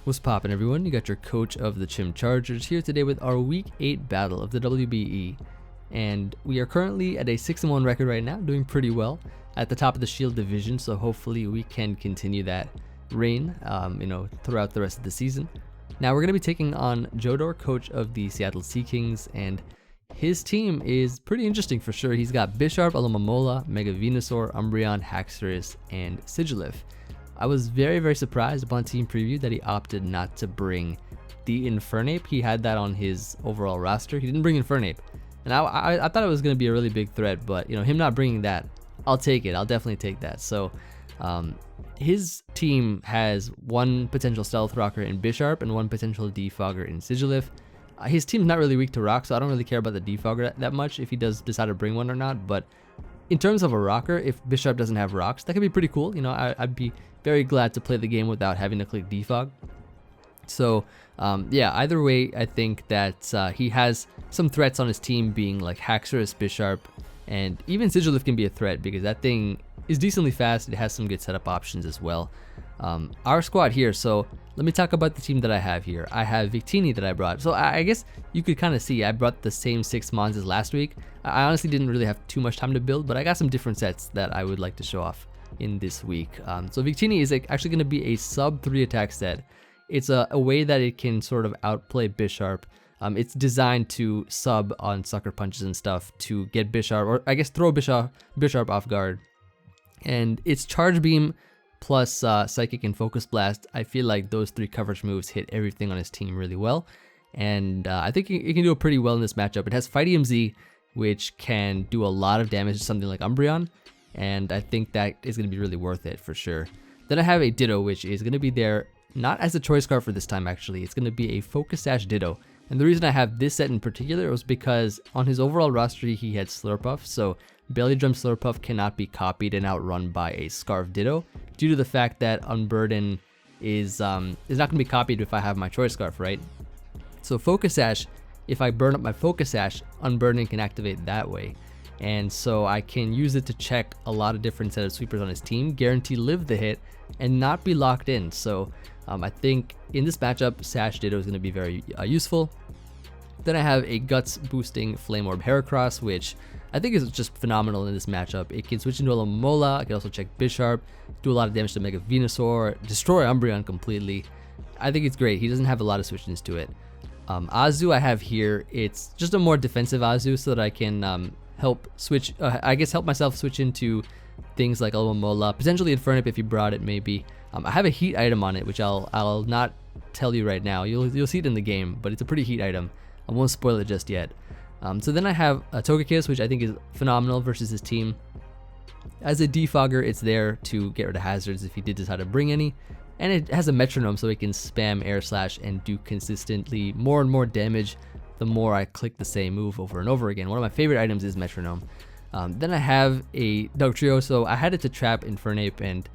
What's poppin', everyone? You got your coach of the Chim Chargers here today with our Week 8 battle of the WBE. And we are currently at a 6-1 record right now, doing pretty well at the top of the Shield division, so hopefully we can continue that reign, throughout the rest of the season. Now we're going to be taking on Jodor, coach of the Seattle Sea Kings, and his team is pretty interesting for sure. He's got Bisharp, Alomomola, Mega Venusaur, Umbreon, Haxorus, and Sigilyph. I was very, very surprised upon team preview that he opted not to bring the Infernape. He had that on his overall roster. He didn't bring Infernape. And I thought it was going to be a really big threat, but him not bringing that, I'll take it. I'll definitely take that. So his team has one potential Stealth Rocker in Bisharp and one potential Defogger in Sigilyph. His team's not really weak to rock, so I don't really care about the Defogger that much if he does decide to bring one or not. But in terms of a rocker, if Bisharp doesn't have rocks, that could be pretty cool. I'd be very glad to play the game without having to click defog. So either way, I think that he has some threats on his team, being like Haxorus, Bisharp, and even Sigilyph can be a threat because that thing is decently fast. It has some good setup options as well. Our squad here, so let me talk about the team that I have here. I have Victini that I brought. So I guess you could kind of see I brought the same 6 mons as last week. I honestly didn't really have too much time to build, but I got some different sets that I would like to show off in this week. So Victini is actually going to be a sub 3 attack set. It's a way that it can sort of outplay Bisharp. It's designed to sub on sucker punches and stuff to get Bisharp, or I guess throw Bisharp off guard. And it's Charge Beam plus Psychic and Focus Blast. I feel like those 3 coverage moves hit everything on his team really well. And I think it can do it pretty well in this matchup. It has Fight EMZ, which can do a lot of damage to something like Umbreon. And I think that is going to be really worth it for sure. Then I have a Ditto, which is going to be there not as a choice card for this time actually. It's going to be a Focus Sash Ditto. And the reason I have this set in particular was because on his overall roster he had Slurpuff, so Belly Drum Slurpuff cannot be copied and outrun by a Scarf Ditto due to the fact that Unburden is not going to be copied if I have my choice scarf, right? So Focus Sash, if I burn up my Focus Sash, Unburden can activate that way. And so I can use it to check a lot of different set of sweepers on his team, guarantee live the hit, and not be locked in. So I think in this matchup, Sash Ditto is going to be very useful. Then I have a Guts boosting Flame Orb Heracross, which I think is just phenomenal in this matchup. It can switch into a Alomomola. I can also check Bisharp, do a lot of damage to Mega Venusaur, destroy Umbreon completely. I think it's great. He doesn't have a lot of switch-ins to it. Azu I have here. It's just a more defensive Azu so that I can help myself switch into things like Alomomola, potentially Infernape if you brought it maybe. I have a heat item on it, which I'll not tell you right now. You'll see it in the game, but it's a pretty heat item. I won't spoil it just yet. So then I have a Togekiss, which I think is phenomenal versus his team. As a defogger, it's there to get rid of hazards if he did decide to bring any. And it has a metronome, so it can spam Air Slash and do consistently more and more damage the more I click the same move over and over again. One of my favorite items is metronome. Then I have a Dugtrio, so I had it to trap Infernape and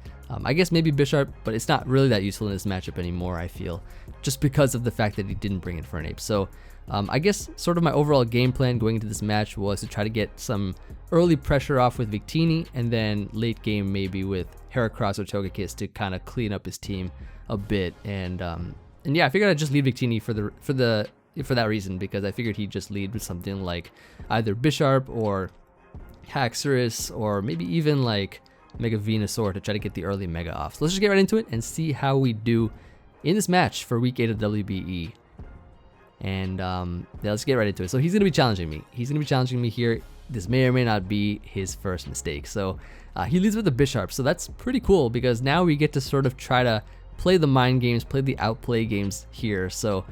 I guess maybe Bisharp, but it's not really that useful in this matchup anymore, I feel, just because of the fact that he didn't bring Infernape. So I guess sort of my overall game plan going into this match was to try to get some early pressure off with Victini, and then late game maybe with Heracross or Togekiss to kind of clean up his team a bit. And yeah, I figured I'd just lead Victini for that reason, because I figured he'd just lead with something like either Bisharp or Haxorus, or maybe even like Mega Venusaur to try to get the early Mega off. So let's just get right into it and see how we do in this match for Week 8 of WBE. And let's get right into it. So he's going to be challenging me. He's going to be challenging me here. This may or may not be his first mistake. So he leads with the Bisharp. So that's pretty cool, because now we get to sort of try to play the mind games, play the outplay games here. So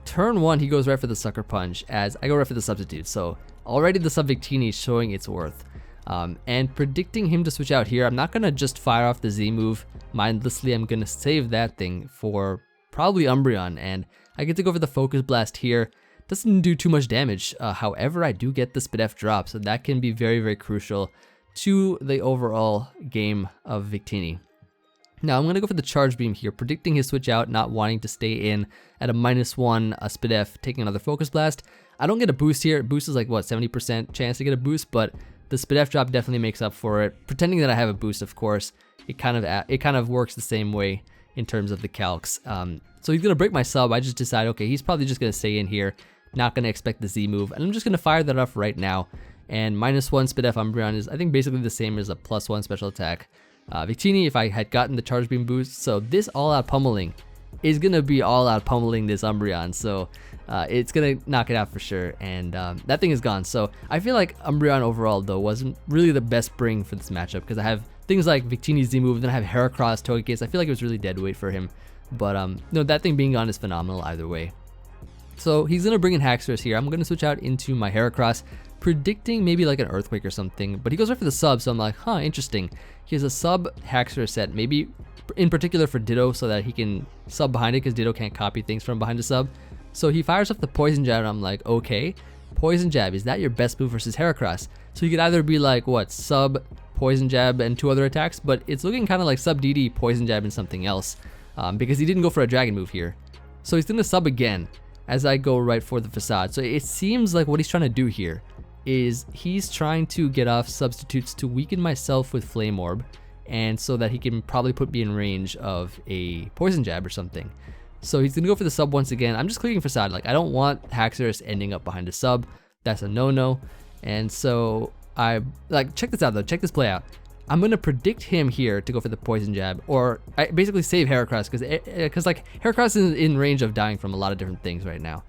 turn 1, he goes right for the Sucker Punch, as I go right for the Substitute. So already the Sub Victini is showing its worth. And predicting him to switch out here, I'm not going to just fire off the Z move mindlessly. I'm going to save that thing for probably Umbreon, and I get to go for the Focus Blast here. Doesn't do too much damage. However, I do get the Spidef drop, so that can be very, very crucial to the overall game of Victini. Now I'm going to go for the Charge Beam here, predicting his switch out, not wanting to stay in at a -1 Spidef, taking another Focus Blast. I don't get a boost here. Boost is like, what, 70% chance to get a boost, but the Spidef drop definitely makes up for it. Pretending that I have a boost, of course, it kind of works the same way. in terms of the calcs. So he's going to break my sub. I just decide, okay, he's probably just going to stay in here, not going to expect the Z move, and I'm just going to fire that off right now. And -1 Spit F Umbreon is, I think, basically the same as a +1 special attack Victini if I had gotten the Charge Beam boost. So this all-out pummeling is going to be all-out pummeling this Umbreon. So it's going to knock it out for sure. And that thing is gone. So I feel like Umbreon overall, though, wasn't really the best bring for this matchup because I have things like Victini's Z move, then I have Heracross, Togekiss. I feel like it was really dead weight for him. But no, that thing being gone is phenomenal either way. So he's going to bring in Haxorus here. I'm going to switch out into my Heracross, predicting maybe like an Earthquake or something. But he goes right for the sub, so I'm like, huh, interesting. He has a sub Haxorus set, maybe in particular for Ditto so that he can sub behind it because Ditto can't copy things from behind the sub. So he fires up the Poison Jab and I'm like, okay, Poison Jab, is that your best move versus Heracross? So you could either be like, what, sub Poison Jab and 2 other attacks, but it's looking kind of like sub DD, Poison Jab and something else because he didn't go for a Dragon move here. So he's going to sub again as I go right for the Facade. So it seems like what he's trying to do here is he's trying to get off substitutes to weaken myself with Flame Orb, and so that he can probably put me in range of a Poison Jab or something. So he's gonna go for the sub once again. I'm just clicking Facade. Like, I don't want Haxorus ending up behind a sub. That's a no-no. And so I like, check this out though. Check this play out. I'm gonna predict him here to go for the Poison Jab, or I basically save Heracross because like Heracross is in range of dying from a lot of different things right now.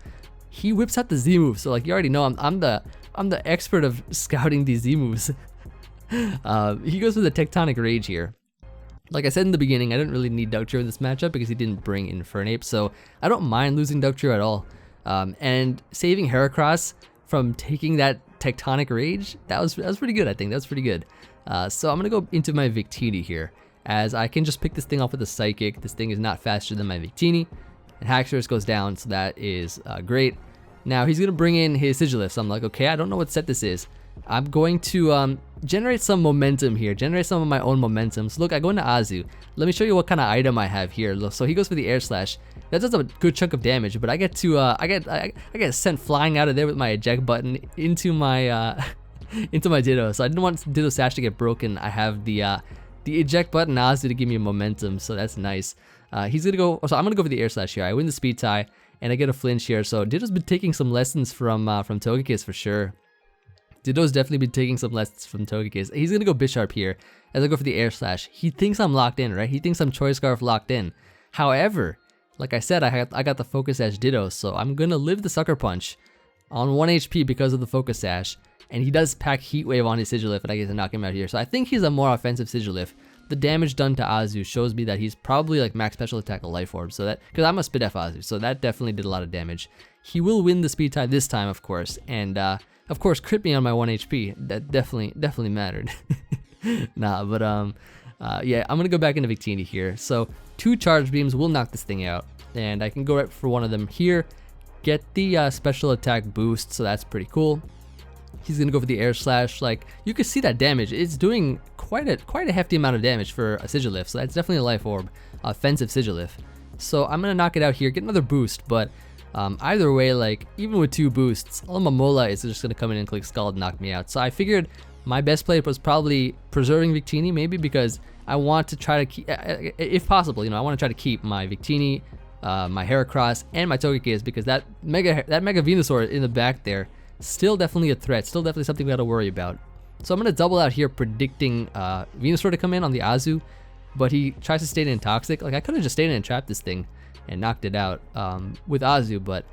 He whips out the Z move, so like you already know I'm the expert of scouting these Z moves. He goes for the Tectonic Rage here. Like I said in the beginning, I didn't really need Dugtrio in this matchup because he didn't bring Infernape, so I don't mind losing Dugtrio at all. And saving Heracross from taking that Tectonic Rage, that was pretty good. I think that was pretty good. So I'm gonna go into my Victini here, as I can just pick this thing off with a Psychic. This thing is not faster than my Victini, and Haxorus goes down, so that is great. Now he's gonna bring in his Sigilyph, so I'm like, okay, I don't know what set this is. I'm going to generate some momentum here, generate some of my own momentum. So look, I go into Azu. Let me show you what kind of item I have here. Look, so he goes for the Air Slash. That does a good chunk of damage, but I get to I get sent flying out of there with my eject button into my into my Ditto. So I didn't want Ditto Sash to get broken. I have the eject button Azu to give me momentum, so that's nice. He's gonna go. So I'm gonna go for the Air Slash here. I win the speed tie, and I get a flinch here. So Ditto's been taking some lessons from Togekiss for sure. Ditto's definitely been taking some lessons from Togekiss. He's gonna go Bisharp here as I go for the Air Slash. He thinks I'm locked in, right? He thinks I'm Choice Scarf locked in. However, like I said, I got the Focus Sash Ditto, so I'm gonna live the Sucker Punch on 1 HP because of the Focus Sash. And he does pack Heat Wave on his Sigilyph, and I get to knock him out here. So I think he's a more offensive Sigilyph. The damage done to Azu shows me that he's probably like max special attack a Life Orb. So that, because I'm a Spit F Azu, so that definitely did a lot of damage. He will win the speed tie this time, of course, and of course crit me on my 1 HP. That definitely mattered. Nah, but yeah, I'm gonna go back into Victini here. So 2 Charge Beams will knock this thing out, and I can go right for one of them here. Get the special attack boost, so that's pretty cool. He's gonna go for the Air Slash. Like, you can see that damage. It's doing quite a hefty amount of damage for a Sigilyph, so that's definitely a Life Orb, offensive Sigilyph. So I'm gonna knock it out here, get another boost, but either way, like, even with 2 boosts, Alomomola is just gonna come in and click Scald and knock me out. So I figured my best play was probably preserving Victini, maybe because I want to try to keep, if possible, you know, I want to try to keep my Victini, my Heracross, and my Togekiss, because that Mega Venusaur in the back there, still definitely a threat, still definitely something we gotta worry about. So I'm gonna double out here, predicting Venusaur to come in on the Azu, but he tries to stay in Toxic. Like, I could have just stayed in and trapped this thing and knocked it out with Azu, but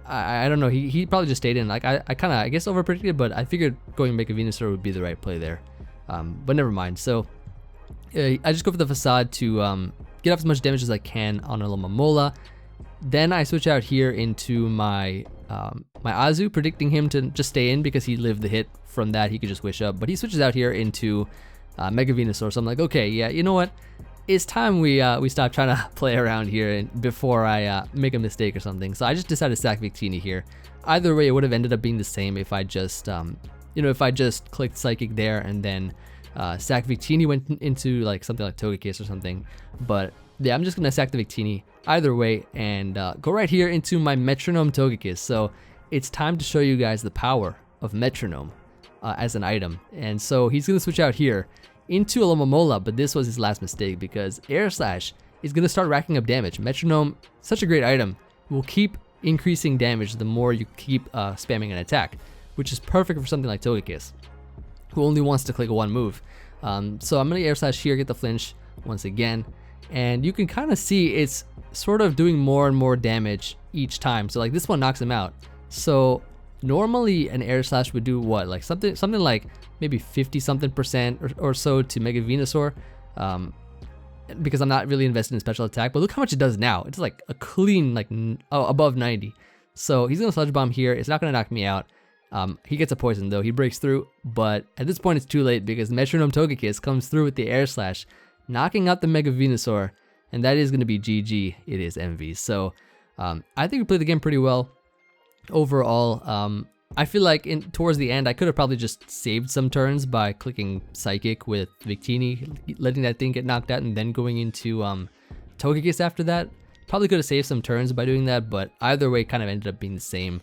I don't know. He probably just stayed in. Like, I guess over predicted, but I figured going Mega Venusaur would be the right play there. But never mind. So I just go for the Facade to get off as much damage as I can on Alomomola. Then I switch out here into my my Azu, predicting him to just stay in because he lived the hit. From that, he could just wish up, but he switches out here into Mega Venusaur. So I'm like, okay, yeah, you know what? It's time we stop trying to play around here and before I make a mistake or something. So I just decided to sack Victini here. Either way, it would have ended up being the same if I just you know, if I just clicked Psychic there and then sack Victini, went into like something like Togekiss or something. But yeah, I'm just gonna sack the Victini either way and go right here into my Metronome Togekiss. So it's time to show you guys the power of Metronome as an item. And so he's gonna switch out here into Alomomola, but this was his last mistake because Air Slash is going to start racking up damage. Metronome, such a great item, will keep increasing damage the more you keep spamming an attack, which is perfect for something like Togekiss, who only wants to click one move. So I'm going to air slash here, get the flinch once again, and you can kind of see it's sort of doing more and more damage each time. So like this one knocks him out. So normally an air slash would do what, like something like maybe 50 something percent or so to Mega Venusaur, because I'm not really invested in special attack. But look how much it does now. It's like a clean like above 90. So he's gonna Sludge Bomb here. It's not gonna knock me out. He gets a poison though. He breaks through, but at this point it's too late because Metronome Togekiss comes through with the air slash, knocking out the Mega Venusaur, and that is gonna be GG. It is Emvee. So I think we played the game pretty well overall. I feel like towards the end I could have probably just saved some turns by clicking Psychic with Victini, letting that thing get knocked out, and then going into Togekiss after that. Probably could have saved some turns by doing that, but either way kind of ended up being the same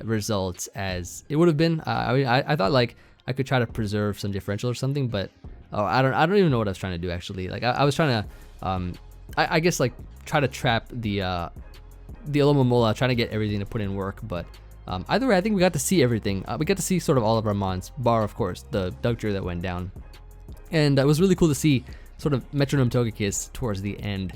results as it would have been. I thought like I could try to preserve some differential or something, but I don't even know what I was trying to do actually. Like I was trying to I guess like try to trap the Alomomola, trying to get everything to put in work, but either way, I think we got to see everything. We got to see sort of all of our mons, bar of course the Dugtrio that went down, and it was really cool to see sort of Metronome Togekiss towards the end.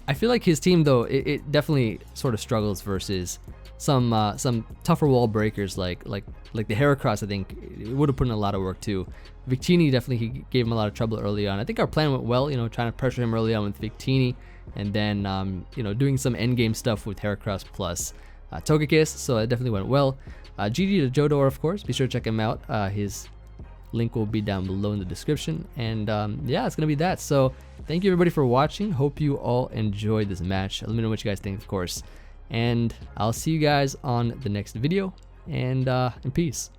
I feel like his team though, it definitely sort of struggles versus some tougher wall breakers like the Heracross. I think it would have put in a lot of work too. Victini definitely gave him a lot of trouble early on. I think our plan went well, you know, trying to pressure him early on with Victini, and then you know, doing some endgame stuff with Heracross plus Togekiss, so it definitely went well. GG to Jodor, of course. Be sure to check him out. His link will be down below in the description, and yeah, it's gonna be that. So thank you everybody for watching. Hope you all enjoyed this match. Let me know what you guys think, of course, and I'll see you guys on the next video, and peace.